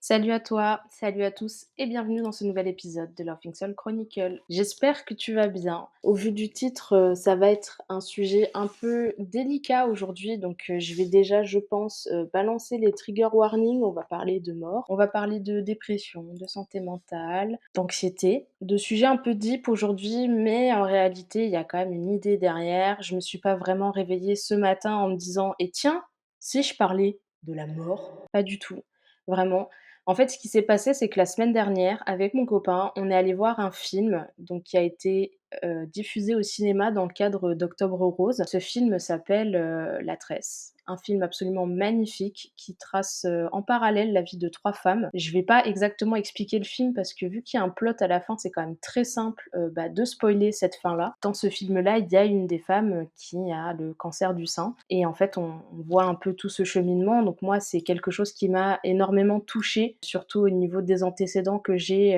Salut à toi, salut à tous et bienvenue dans ce nouvel épisode de Laughing Soul Chronicle. J'espère que tu vas bien. Au vu du titre, ça va être un sujet un peu délicat aujourd'hui, donc je vais déjà, je pense, balancer les trigger warnings. On va parler de mort, on va parler de dépression, de santé mentale, d'anxiété, de sujets un peu deep aujourd'hui, mais en réalité, il y a quand même une idée derrière. Je me suis pas vraiment réveillée ce matin en me disant: «Et tiens, si je parlais de la mort?» Pas du tout, vraiment. En fait, ce qui s'est passé, c'est que la semaine dernière, avec mon copain, on est allé voir un film donc qui a été, diffusé au cinéma dans le cadre d'Octobre Rose. Ce film s'appelle, La Tresse, un film absolument magnifique qui trace, en parallèle la vie de 3 femmes. Je vais pas exactement expliquer le film parce que vu qu'il y a un plot à la fin, c'est quand même très simple, de spoiler cette fin-là. Dans ce film-là, il y a une des femmes, qui a le cancer du sein et en fait, on voit un peu tout ce cheminement. Donc moi, c'est quelque chose qui m'a énormément touchée, surtout au niveau des antécédents que j'ai,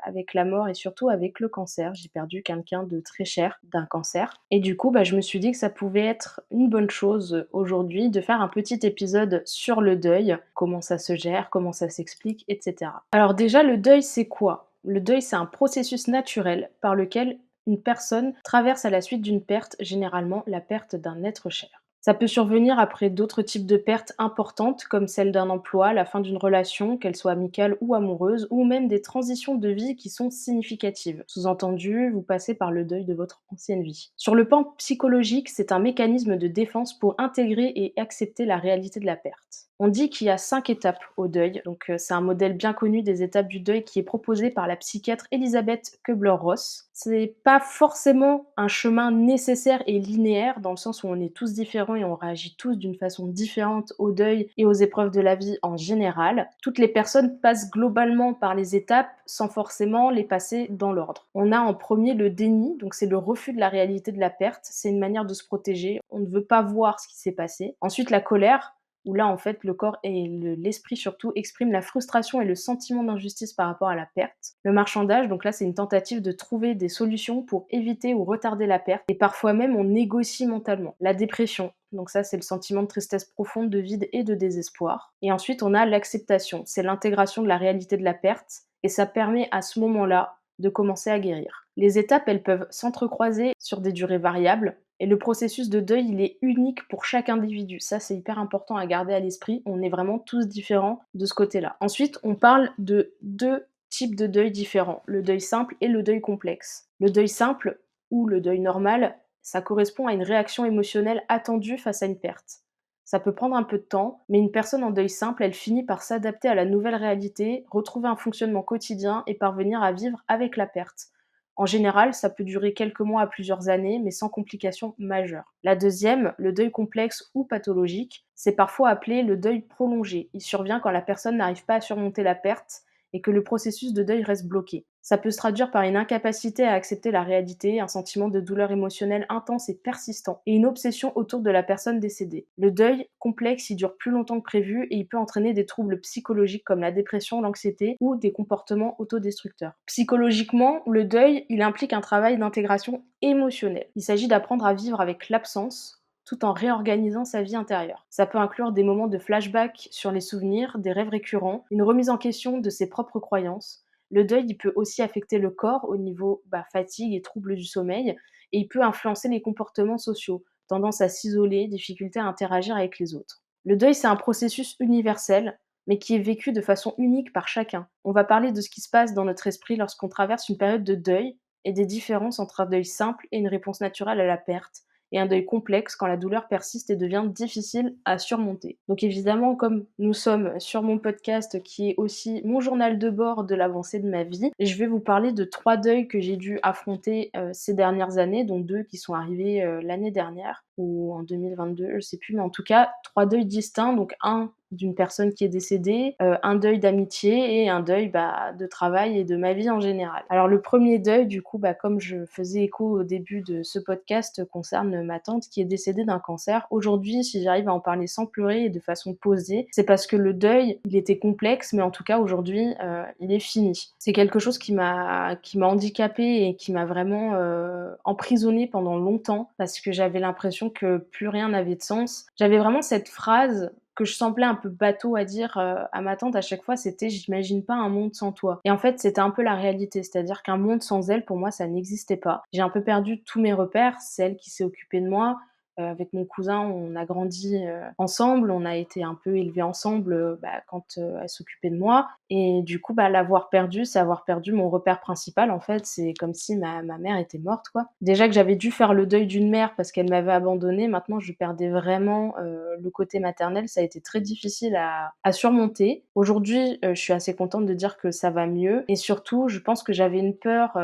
avec la mort et surtout avec le cancer. J'ai perdu quelqu'un de très cher d'un cancer et du coup, je me suis dit que ça pouvait être une bonne chose, aujourd'hui de faire un petit épisode sur le deuil, comment ça se gère, comment ça s'explique et cetera. Alors déjà, le deuil, c'est quoi? Le deuil, c'est un processus naturel par lequel une personne traverse à la suite d'une perte, généralement la perte d'un être cher. Ça peut survenir après d'autres types de pertes importantes, comme celle d'un emploi, la fin d'une relation, qu'elle soit amicale ou amoureuse, ou même des transitions de vie qui sont significatives. Sous-entendu, vous passez par le deuil de votre ancienne vie. Sur le plan psychologique, c'est un mécanisme de défense pour intégrer et accepter la réalité de la perte. On dit qu'il y a 5 étapes au deuil, donc c'est un modèle bien connu des étapes du deuil qui est proposé par la psychiatre Elisabeth Kubler-Ross. C'est pas forcément un chemin nécessaire et linéaire, dans le sens où on est tous différents et on réagit tous d'une façon différente au deuil et aux épreuves de la vie en général. Toutes les personnes passent globalement par les étapes sans forcément les passer dans l'ordre. On a en premier le déni, donc c'est le refus de la réalité de la perte, c'est une manière de se protéger, on ne veut pas voir ce qui s'est passé. Ensuite la colère, où là, en fait, le corps et l'esprit surtout expriment la frustration et le sentiment d'injustice par rapport à la perte. Le marchandage, donc là, c'est une tentative de trouver des solutions pour éviter ou retarder la perte, et parfois même on négocie mentalement. La dépression, donc ça, c'est le sentiment de tristesse profonde, de vide et de désespoir. Et ensuite, on a l'acceptation, c'est l'intégration de la réalité de la perte, et ça permet à ce moment-là de commencer à guérir. Les étapes, elles peuvent s'entrecroiser sur des durées variables, et le processus de deuil, il est unique pour chaque individu. Ça, c'est hyper important à garder à l'esprit. On est vraiment tous différents de ce côté-là. Ensuite, on parle de 2 types de deuil différents, le deuil simple et le deuil complexe. Le deuil simple ou le deuil normal, ça correspond à une réaction émotionnelle attendue face à une perte. Ça peut prendre un peu de temps, mais une personne en deuil simple, elle finit par s'adapter à la nouvelle réalité, retrouver un fonctionnement quotidien et parvenir à vivre avec la perte. En général, ça peut durer quelques mois à plusieurs années, mais sans complications majeures. La deuxième, le deuil complexe ou pathologique, c'est parfois appelé le deuil prolongé. Il survient quand la personne n'arrive pas à surmonter la perte et que le processus de deuil reste bloqué. Ça peut se traduire par une incapacité à accepter la réalité, un sentiment de douleur émotionnelle intense et persistant, et une obsession autour de la personne décédée. Le deuil complexe, il dure plus longtemps que prévu et il peut entraîner des troubles psychologiques comme la dépression, l'anxiété ou des comportements autodestructeurs. Psychologiquement, le deuil, il implique un travail d'intégration émotionnelle. Il s'agit d'apprendre à vivre avec l'absence, tout en réorganisant sa vie intérieure. Ça peut inclure des moments de flashback sur les souvenirs, des rêves récurrents, une remise en question de ses propres croyances. Le deuil, il peut aussi affecter le corps au niveau fatigue et troubles du sommeil, et il peut influencer les comportements sociaux, tendance à s'isoler, difficulté à interagir avec les autres. Le deuil, c'est un processus universel, mais qui est vécu de façon unique par chacun. On va parler de ce qui se passe dans notre esprit lorsqu'on traverse une période de deuil et des différences entre un deuil simple et une réponse naturelle à la perte, et un deuil complexe quand la douleur persiste et devient difficile à surmonter. Donc évidemment, comme nous sommes sur mon podcast qui est aussi mon journal de bord de l'avancée de ma vie, je vais vous parler de 3 deuils que j'ai dû affronter ces dernières années, dont 2 qui sont arrivés l'année dernière ou en 2022, je sais plus, mais en tout cas 3 deuils distincts, donc un d'une personne qui est décédée, un deuil d'amitié et un deuil, de travail et de ma vie en général. Alors le premier deuil du coup, comme je faisais écho au début de ce podcast, concerne ma tante qui est décédée d'un cancer. Aujourd'hui, si j'arrive à en parler sans pleurer et de façon posée, c'est parce que le deuil, il était complexe, mais en tout cas aujourd'hui, il est fini. C'est quelque chose qui m'a handicapée et qui m'a vraiment, emprisonnée pendant longtemps parce que j'avais l'impression que plus rien n'avait de sens. J'avais vraiment cette phrase que je semblais un peu bateau à dire, à ma tante à chaque fois, c'était: «J'imagine pas un monde sans toi» et en fait, c'était un peu la réalité, c'est-à-dire qu'un monde sans elle, pour moi, ça n'existait pas. J'ai un peu perdu tous mes repères, c'est elle qui s'est occupée de moi. Avec mon cousin, on a grandi, ensemble, on a été un peu élevés ensemble, quand, elle s'occupait de moi et du coup, l'avoir perdue, c'est avoir perdu mon repère principal, en fait. C'est comme si ma mère était morte, quoi. Déjà que j'avais dû faire le deuil d'une mère parce qu'elle m'avait abandonnée, maintenant je perdais vraiment, le côté maternel. Ça a été très difficile à surmonter. Aujourd'hui, je suis assez contente de dire que ça va mieux et surtout, je pense que j'avais une peur,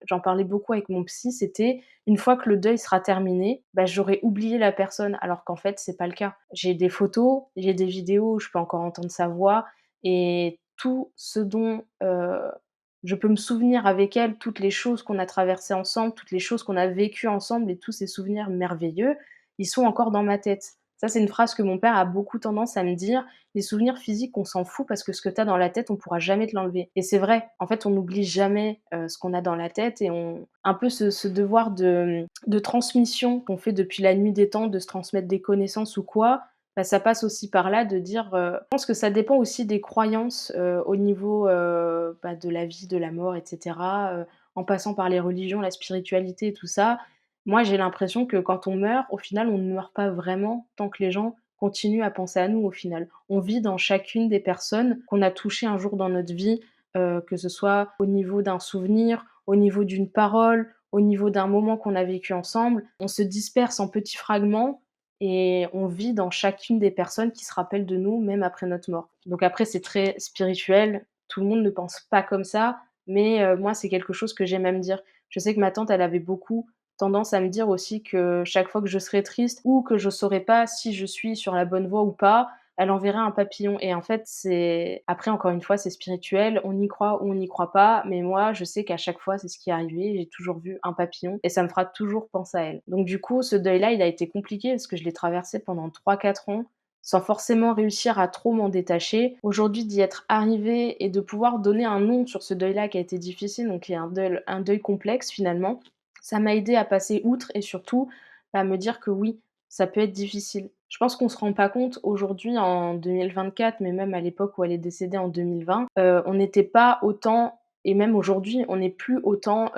j'en parlais beaucoup avec mon psy, c'était une fois que le deuil sera terminé, j'aurais oublié la personne alors qu'en fait, c'est pas le cas. J'ai des photos, j'ai des vidéos où je peux encore entendre sa voix et tout ce dont, je peux me souvenir avec elle, toutes les choses qu'on a traversées ensemble, toutes les choses qu'on a vécues ensemble et tous ces souvenirs merveilleux, ils sont encore dans ma tête. Ça, c'est une phrase que mon père a beaucoup tendance à me dire: «Les souvenirs physiques, on s'en fout parce que ce que tu as dans la tête, on pourra jamais te l'enlever» et c'est vrai. En fait, on n'oublie jamais, ce qu'on a dans la tête et on un peu ce devoir de transmission qu'on fait depuis la nuit des temps, de se transmettre des connaissances ou quoi, ça passe aussi par là de dire, je pense que ça dépend aussi des croyances, au niveau, de la vie, de la mort et cetera, en passant par les religions, la spiritualité et tout ça. Moi, j'ai l'impression que quand on meurt, au final, on ne meurt pas vraiment tant que les gens continuent à penser à nous, au final. On vit dans chacune des personnes qu'on a touchées un jour dans notre vie, que ce soit au niveau d'un souvenir, au niveau d'une parole, au niveau d'un moment qu'on a vécu ensemble. On se disperse en petits fragments et on vit dans chacune des personnes qui se rappellent de nous, même après notre mort. Donc après, c'est très spirituel, tout le monde ne pense pas comme ça, mais moi, c'est quelque chose que j'aime à me dire. Je sais que ma tante, elle avait beaucoup tendance à me dire aussi que chaque fois que je serais triste ou que je saurais pas si je suis sur la bonne voie ou pas, elle enverrait un papillon et en fait, c'est après encore une fois, c'est spirituel, on y croit ou on n'y croit pas, mais moi, je sais qu'à chaque fois, c'est ce qui est arrivé, j'ai toujours vu un papillon et ça me fera toujours penser à elle. Donc du coup, ce deuil-là, il a été compliqué parce que je l'ai traversé pendant 3, 4 ans sans forcément réussir à trop m'en détacher. Aujourd'hui, d'y être arrivée et de pouvoir donner un nom sur ce deuil-là qui a été difficile, donc qui est un deuil complexe finalement, ça m'a aidée à passer outre et surtout, à me dire que oui, ça peut être difficile. Je pense qu'on se rend pas compte aujourd'hui en 2024, mais même à l'époque où elle est décédée en 2020, on n'était pas autant et même aujourd'hui, on n'est plus autant,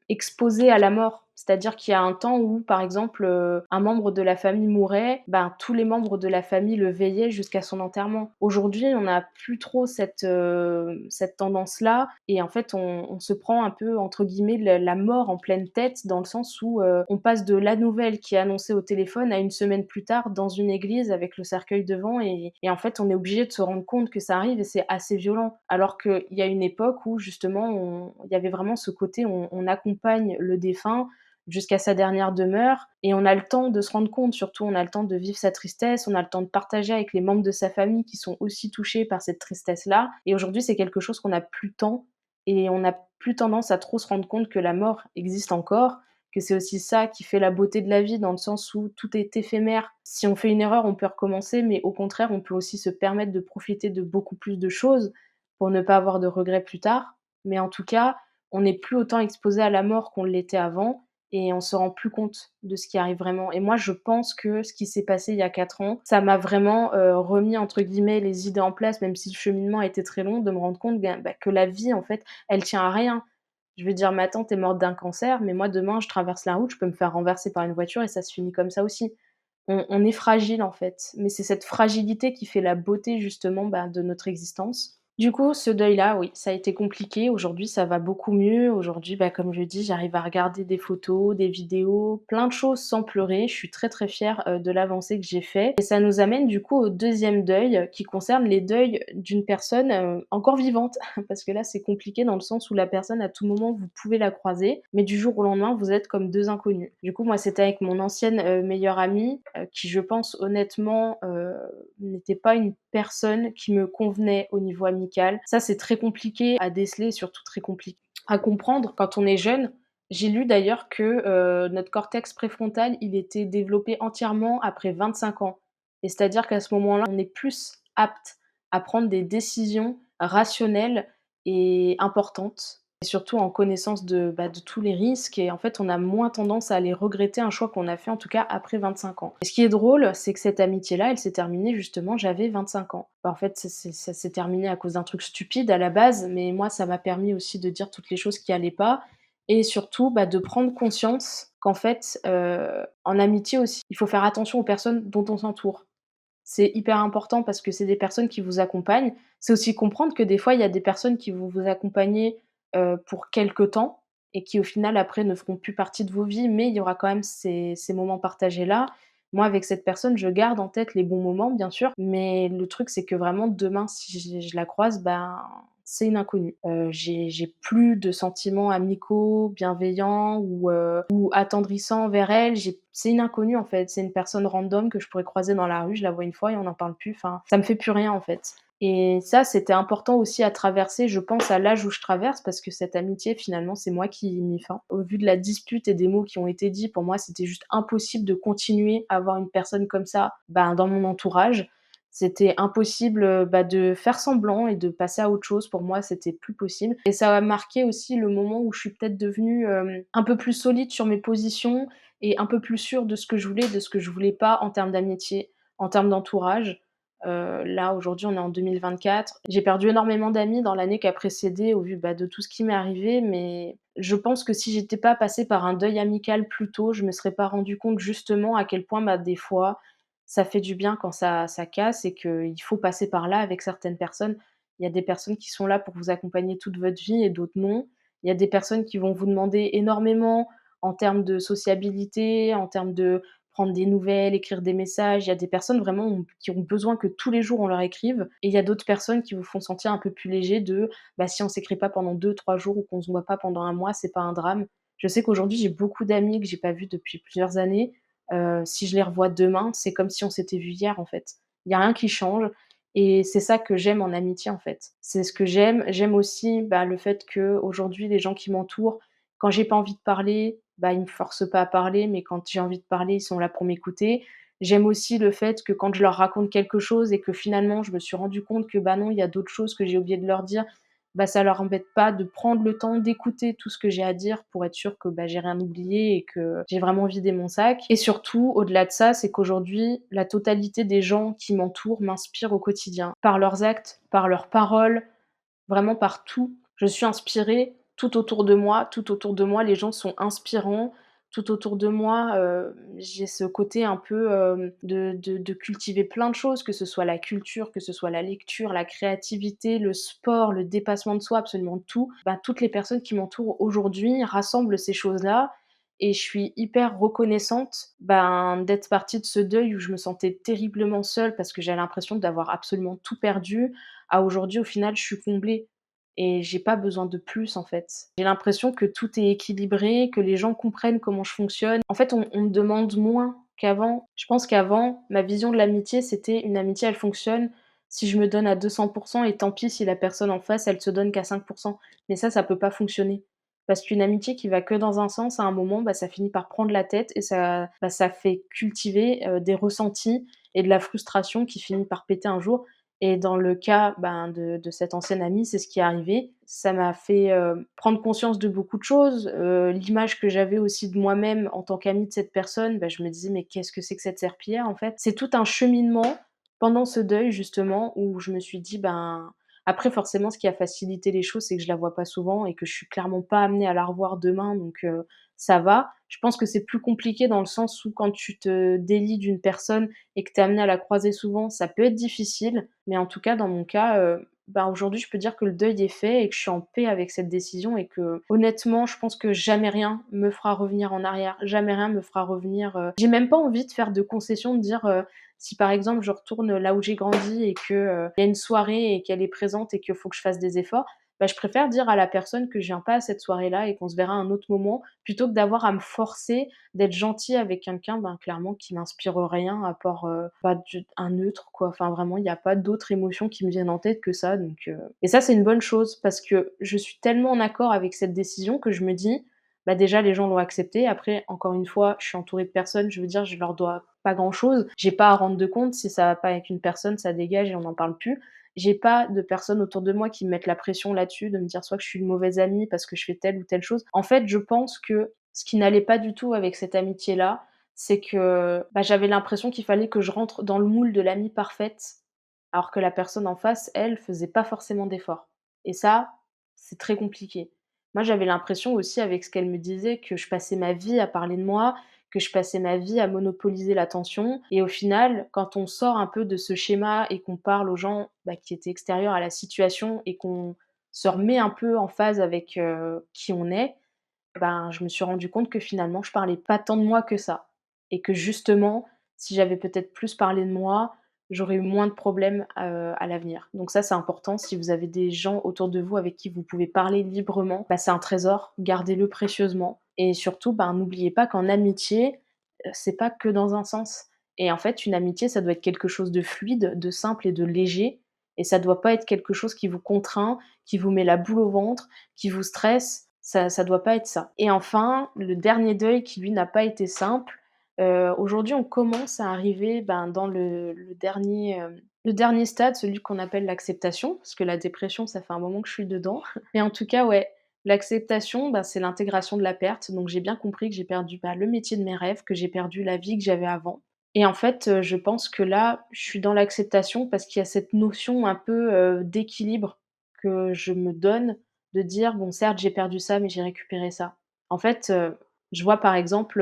exposés à la mort. C'est-à-dire qu'il y a un temps où, par exemple, un membre de la famille mourait, tous les membres de la famille le veillaient jusqu'à son enterrement. Aujourd'hui, on n'a plus trop cette tendance-là et en fait, on se prend un peu, entre guillemets, «la mort en pleine tête» dans le sens où, on passe de la nouvelle qui est annoncée au téléphone à une semaine plus tard dans une église avec le cercueil devant et en fait, on est obligé de se rendre compte que ça arrive et c'est assez violent. Alors qu'il y a une époque où justement il y avait vraiment ce côté on accompagne le défunt jusqu'à sa dernière demeure et on a le temps de se rendre compte, surtout on a le temps de vivre sa tristesse, on a le temps de partager avec les membres de sa famille qui sont aussi touchés par cette tristesse-là et aujourd'hui, c'est quelque chose qu'on n'a plus le temps et on n'a plus tendance à trop se rendre compte que la mort existe encore, que c'est aussi ça qui fait la beauté de la vie dans le sens où tout est éphémère. Si on fait une erreur, on peut recommencer, mais au contraire, on peut aussi se permettre de profiter de beaucoup plus de choses pour ne pas avoir de regrets plus tard. Mais en tout cas, on n'est plus autant exposé à la mort qu'on l'était avant et on se rend plus compte de ce qui arrive vraiment. Et moi, je pense que ce qui s'est passé il y a 4 ans, ça m'a vraiment, remis entre guillemets «les idées en place», même si le cheminement a été très long, de me rendre compte que la vie en fait, elle tient à rien. Je veux dire, ma tante est morte d'un cancer, mais moi demain je traverse la route, je peux me faire renverser par une voiture et ça se finit comme ça aussi. On est fragile en fait, mais c'est cette fragilité qui fait la beauté justement, de notre existence. Du coup, ce deuil-là, oui, ça a été compliqué. Aujourd'hui, ça va beaucoup mieux. Aujourd'hui, comme je dis, j'arrive à regarder des photos, des vidéos, plein de choses sans pleurer. Je suis très, très fière, de l'avancée que j'ai fait et ça nous amène du coup au deuxième deuil, qui concerne les deuils d'une personne, encore vivante. Parce que là, c'est compliqué dans le sens où la personne, à tout moment, vous pouvez la croiser, mais du jour au lendemain, vous êtes comme 2 inconnus. Du coup, moi, c'était avec mon ancienne, meilleure amie, qui je pense honnêtement, n'était pas une personne qui me convenait au niveau amical. Ça, c'est très compliqué à déceler, surtout très compliqué à comprendre quand on est jeune. J'ai lu d'ailleurs que, notre cortex préfrontal, il était développé entièrement après 25 ans et c'est-à-dire qu'à ce moment-là, on est plus apte à prendre des décisions rationnelles et importantes et surtout en connaissance de tous les risques et en fait, on a moins tendance à aller regretter un choix qu'on a fait, en tout cas après 25 ans. Et ce qui est drôle, c'est que cette amitié-là, elle s'est terminée justement, j'avais 25 ans. Bah, en fait, ça s'est terminé à cause d'un truc stupide à la base, mais moi, ça m'a permis aussi de dire toutes les choses qui allaient pas et surtout, de prendre conscience qu'en fait, en amitié aussi, il faut faire attention aux personnes dont on s'entoure. C'est hyper important parce que c'est des personnes qui vous accompagnent. C'est aussi comprendre que des fois, il y a des personnes qui vont vous accompagner, pour quelque temps et qui, au final, après, ne feront plus partie de vos vies, mais il y aura quand même ces moments partagés-là. Moi, avec cette personne, je garde en tête les bons moments, bien sûr, mais le truc, c'est que vraiment demain, si je la croise, c'est une inconnue. J'ai plus de sentiments amicaux, bienveillants ou attendrissants envers elle. C'est une inconnue, en fait. C'est une personne random que je pourrais croiser dans la rue, je la vois une fois et on n'en parle plus. Enfin, ça me fait plus rien, en fait. Et ça, c'était important aussi à traverser, je pense, à l'âge où je traverse, parce que cette amitié, finalement, c'est moi qui y ai mis fin. Au vu de la dispute et des mots qui ont été dits, pour moi, c'était juste impossible de continuer à avoir une personne comme ça, dans mon entourage. C'était impossible, de faire semblant et de passer à autre chose. Pour moi, c'était plus possible et ça a marqué aussi le moment où je suis peut-être devenue, un peu plus solide sur mes positions et un peu plus sûre de ce que je voulais, de ce que je voulais pas en termes d'amitié, en termes d'entourage. Là, aujourd'hui, on est en 2024. J'ai perdu énormément d'amis dans l'année qui a précédé au vu, de tout ce qui m'est arrivé, mais je pense que si j'étais pas passée par un deuil amical plus tôt, je me serais pas rendue compte justement à quel point, des fois, ça fait du bien quand ça casse et qu'il faut passer par là avec certaines personnes. Il y a des personnes qui sont là pour vous accompagner toute votre vie et d'autres non. Il y a des personnes qui vont vous demander énormément en termes de sociabilité, en termes de prendre des nouvelles, écrire des messages. Il y a des personnes vraiment qui ont besoin que tous les jours on leur écrive et il y a d'autres personnes qui vous font sentir un peu plus léger si on s'écrit pas pendant 2, 3 jours ou qu'on se voit pas pendant un mois, c'est pas un drame. Je sais qu'aujourd'hui, j'ai beaucoup d'amis que j'ai pas vus depuis plusieurs années. Si je les revois demain, c'est comme si on s'était vus hier, en fait. Il y a rien qui change et c'est ça que j'aime en amitié, en fait. C'est ce que j'aime. J'aime aussi, le fait qu'aujourd'hui, les gens qui m'entourent, quand j'ai pas envie de parler, ils me forcent pas à parler, mais quand j'ai envie de parler, ils sont là pour m'écouter. J'aime aussi le fait que quand je leur raconte quelque chose et que finalement je me suis rendu compte que, non, il y a d'autres choses que j'ai oublié de leur dire, ça leur embête pas de prendre le temps d'écouter tout ce que j'ai à dire pour être sûr que, j'ai rien oublié et que j'ai vraiment vidé mon sac. Et surtout, au-delà de ça, c'est qu'aujourd'hui, la totalité des gens qui m'entourent m'inspirent au quotidien. Par leurs actes, par leurs paroles, vraiment par tout. Je suis inspirée tout autour de moi, les gens sont inspirants. Tout autour de moi, j'ai ce côté un peu, de cultiver plein de choses, que ce soit la culture, que ce soit la lecture, la créativité, le sport, le dépassement de soi, absolument tout. Toutes les personnes qui m'entourent aujourd'hui rassemblent ces choses-là et je suis hyper reconnaissante, d'être partie de ce deuil où je me sentais terriblement seule parce que j'avais l'impression d'avoir absolument tout perdu, à aujourd'hui, au final, je suis comblée et j'ai pas besoin de plus, en fait. J'ai l'impression que tout est équilibré, que les gens comprennent comment je fonctionne. En fait, on me demande moins qu'avant. Je pense qu'avant, ma vision de l'amitié, c'était une amitié, elle fonctionne si je me donne à 200 et tant pis si la personne en face, elle se donne qu'à 5. Mais ça peut pas fonctionner. Parce qu'une amitié qui va que dans un sens, à un moment, ça finit par prendre la tête et ça fait cultiver, des ressentis et de la frustration qui finit par péter un jour et dans le cas, de cette ancienne amie, c'est ce qui est arrivé. Ça m'a fait, prendre conscience de beaucoup de choses, l'image que j'avais aussi de moi-même en tant qu'amie de cette personne, je me disais: «Mais qu'est-ce que c'est que cette serpillière, en fait?» C'est tout un cheminement pendant ce deuil justement où je me suis dit, après forcément ce qui a facilité les choses, c'est que je la vois pas souvent et que je suis clairement pas amenée à la revoir demain donc ça va. Je pense que c'est plus compliqué dans le sens où quand tu te délies d'une personne et que tu es amené à la croiser souvent, ça peut être difficile. Mais en tout cas, dans mon cas, aujourd'hui, je peux dire que le deuil est fait et que je suis en paix avec cette décision et que, honnêtement, je pense que jamais rien me fera revenir en arrière. Jamais rien me fera revenir, j'ai même pas envie de faire de concessions, de dire, si par exemple je retourne là où j'ai grandi et que, il y a une soirée et qu'elle est présente et qu'il faut que je fasse des efforts, je préfère dire à la personne que je viens pas à cette soirée-là et qu'on se verra à un autre moment, plutôt que d'avoir à me forcer d'être gentille avec quelqu'un, clairement qui m'inspire rien à part, un neutre quoi. Enfin vraiment, il y a pas d'autres émotions qui me viennent en tête que ça donc et ça, c'est une bonne chose parce que je suis tellement en accord avec cette décision que je me dis: déjà les gens l'ont acceptée. Après, encore une fois, je suis entourée de personnes, je veux dire, je leur dois pas grand chose. J'ai pas à rendre de compte. Si ça va pas avec une personne, ça dégage et on n'en parle plus. J'ai pas de personnes autour de moi qui me mettent la pression là-dessus, de me dire soit que je suis une mauvaise amie parce que je fais telle ou telle chose. En fait, je pense que ce qui n'allait pas du tout avec cette amitié-là, c'est que, bah, j'avais l'impression qu'il fallait que je rentre dans le moule de l'amie parfaite, alors que la personne en face, elle, faisait pas forcément d'efforts et ça, c'est très compliqué. Moi, j'avais l'impression aussi avec ce qu'elle me disait que je passais ma vie à parler de moi, que je passais ma vie à monopoliser l'attention et au final, quand on sort un peu de ce schéma et qu'on parle aux gens, bah, qui étaient extérieurs à la situation et qu'on se remet un peu en phase avec, qui on est, ben, je me suis rendu compte que finalement je parlais pas tant de moi que ça et que justement, si j'avais peut-être plus parlé de moi, j'aurais eu moins de problèmes, à l'avenir. Donc ça, c'est important. Si vous avez des gens autour de vous avec qui vous pouvez parler librement, bah, c'est un trésor, gardez-le précieusement et surtout, ben, n'oubliez pas qu'en amitié, c'est pas que dans un sens et en fait, une amitié, ça doit être quelque chose de fluide, de simple et de léger et ça doit pas être quelque chose qui vous contraint, qui vous met la boule au ventre, qui vous stresse, ça doit pas être ça. Et enfin, le dernier deuil qui lui n'a pas été simple, aujourd'hui on commence à arriver, ben, dans le dernier stade, celui qu'on appelle l'acceptation, parce que la dépression, ça fait un moment que je suis dedans. Mais en tout cas, ouais, l'acceptation, bah, c'est l'intégration de la perte. Donc j'ai bien compris que j'ai perdu, bah, le métier de mes rêves, que j'ai perdu la vie que j'avais avant. Et en fait, je pense que là, je suis dans l'acceptation parce qu'il y a cette notion un peu, d'équilibre que je me donne, de dire: «Bon certes j'ai perdu ça, mais j'ai récupéré ça». En fait, je vois par exemple,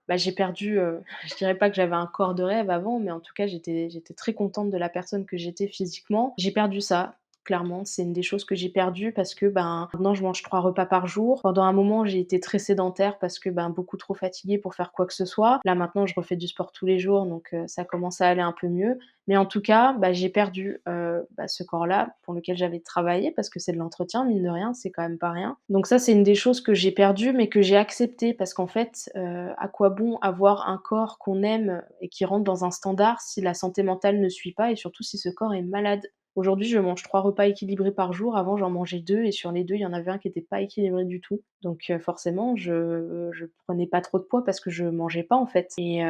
bah, j'ai perdu, je dirais pas que j'avais un corps de rêve avant, mais en tout cas j'étais très contente de la personne que j'étais physiquement. J'ai perdu ça, clairement, c'est une des choses que j'ai perdues parce que, ben, maintenant je mange 3 repas par jour. Pendant un moment, j'ai été très sédentaire parce que, ben, beaucoup trop fatiguée pour faire quoi que ce soit. Là maintenant, je refais du sport tous les jours, donc ça commence à aller un peu mieux. Mais en tout cas, bah, j'ai perdu, bah, ce corps-là pour lequel j'avais travaillé parce que c'est de l'entretien, mine de rien, c'est quand même pas rien. Donc ça, c'est une des choses que j'ai perdues, mais que j'ai acceptées parce qu'en fait, à quoi bon avoir un corps qu'on aime et qui rentre dans un standard si la santé mentale ne suit pas et surtout si ce corps est malade? Aujourd'hui, je mange 3 repas équilibrés par jour. Avant, j'en mangeais 2 et sur les 2, il y en avait un qui était pas équilibré du tout. Donc forcément, je prenais pas trop de poids parce que je mangeais pas, en fait et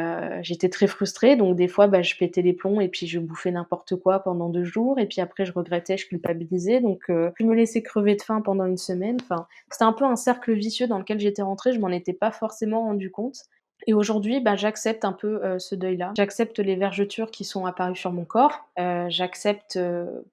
j'étais très frustrée donc des fois, bah, je pétais les plombs et puis je bouffais n'importe quoi pendant 2 jours et puis après je regrettais, je culpabilisais donc je me laissais crever de faim pendant une semaine. Enfin, c'était un peu un cercle vicieux dans lequel j'étais rentrée, je m'en étais pas forcément rendu compte et aujourd'hui, bah, j'accepte un peu, ce deuil-là. J'accepte les vergetures qui sont apparues sur mon corps, j'accepte,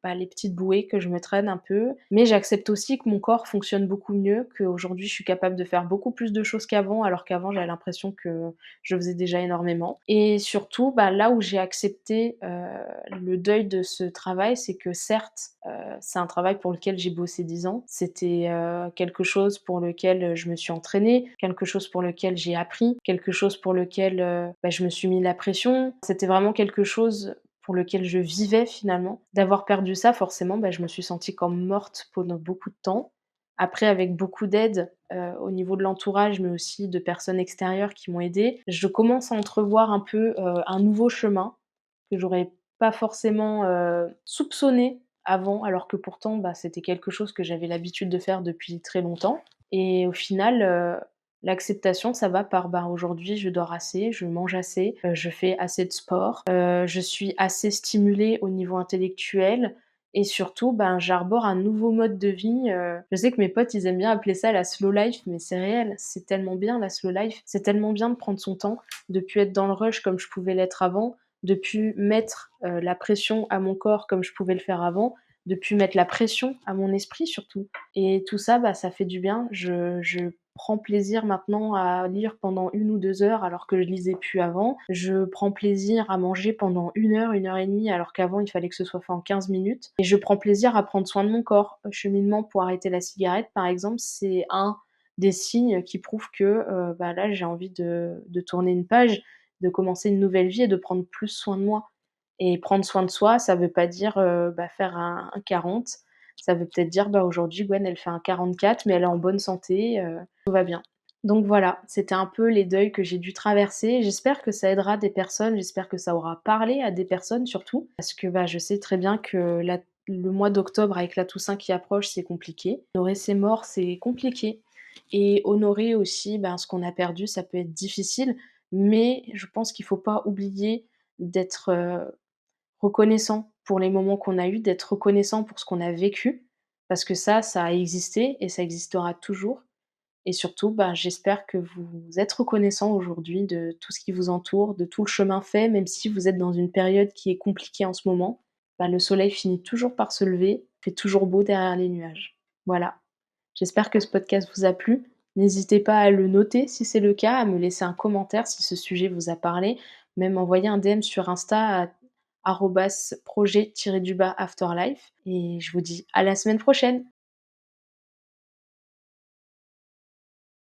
bah, les petites bouées que je me traîne un peu, mais j'accepte aussi que mon corps fonctionne beaucoup mieux, qu'aujourd'hui je suis capable de faire beaucoup plus de choses qu'avant, alors qu'avant j'avais l'impression que je faisais déjà énormément et surtout, bah, là où j'ai accepté, le deuil de ce travail, c'est que certes, c'est un travail pour lequel j'ai bossé 10 ans. C'était, quelque chose pour lequel, je me suis entraînée, quelque chose pour lequel j'ai appris, quelque chose pour lequel, bah, je me suis mis la pression. C'était vraiment quelque chose pour lequel je vivais finalement. D'avoir perdu ça forcément, bah, je me suis sentie comme morte pendant beaucoup de temps. Après avec beaucoup d'aide, au niveau de l'entourage, mais aussi de personnes extérieures qui m'ont aidée, je commence à entrevoir un peu, un nouveau chemin que j'aurais pas forcément, soupçonné avant, alors que pourtant, bah, c'était quelque chose que j'avais l'habitude de faire depuis très longtemps et au final, l'acceptation, ça va par, bah, aujourd'hui, je dors assez, je mange assez, je fais assez de sport, je suis assez stimulée au niveau intellectuel et surtout, ben, j'arbore un nouveau mode de vie, je sais que mes potes, ils aiment bien appeler ça la slow life, mais c'est réel, c'est tellement bien la slow life, c'est tellement bien de prendre son temps, de plus être dans le rush comme je pouvais l'être avant, de plus mettre, la pression à mon corps comme je pouvais le faire avant, de plus mettre la pression à mon esprit surtout et tout ça, bah, ça fait du bien. Je prends plaisir maintenant à lire pendant 1 ou 2 heures alors que je lisais plus avant. Je prends plaisir à manger pendant 1 heure et demie alors qu'avant il fallait que ce soit fait en 15 minutes et je prends plaisir à prendre soin de mon corps. Cheminement pour arrêter la cigarette par exemple, c'est un des signes qui prouvent que, bah, là j'ai envie de tourner une page, de commencer une nouvelle vie et de prendre plus soin de moi. Et prendre soin de soi, ça veut pas dire, bah, faire un 40. Ça veut peut-être dire, bah, aujourd'hui Gwen elle fait un 44 mais elle est en bonne santé, tout va bien. Donc voilà, c'était un peu les deuils que j'ai dû traverser. J'espère que ça aidera des personnes, j'espère que ça aura parlé à des personnes surtout, parce que, bah, je sais très bien que le mois d'octobre avec la Toussaint qui approche, c'est compliqué. Honorer ses morts, c'est compliqué et honorer aussi, ben, ce qu'on a perdu, ça peut être difficile, mais je pense qu'il faut pas oublier d'être, reconnaissant pour les moments qu'on a eus, d'être reconnaissant pour ce qu'on a vécu, parce que ça a existé et ça existera toujours. Et surtout, bah, j'espère que vous êtes reconnaissant aujourd'hui de tout ce qui vous entoure, de tout le chemin fait, même si vous êtes dans une période qui est compliquée en ce moment. Bah, le soleil finit toujours par se lever, il fait toujours beau derrière les nuages. Voilà. J'espère que ce podcast vous a plu. N'hésitez pas à le noter si c'est le cas, à me laisser un commentaire si ce sujet vous a parlé, même envoyer un DM sur Insta à arobase projet-afterlife et je vous dis à la semaine prochaine.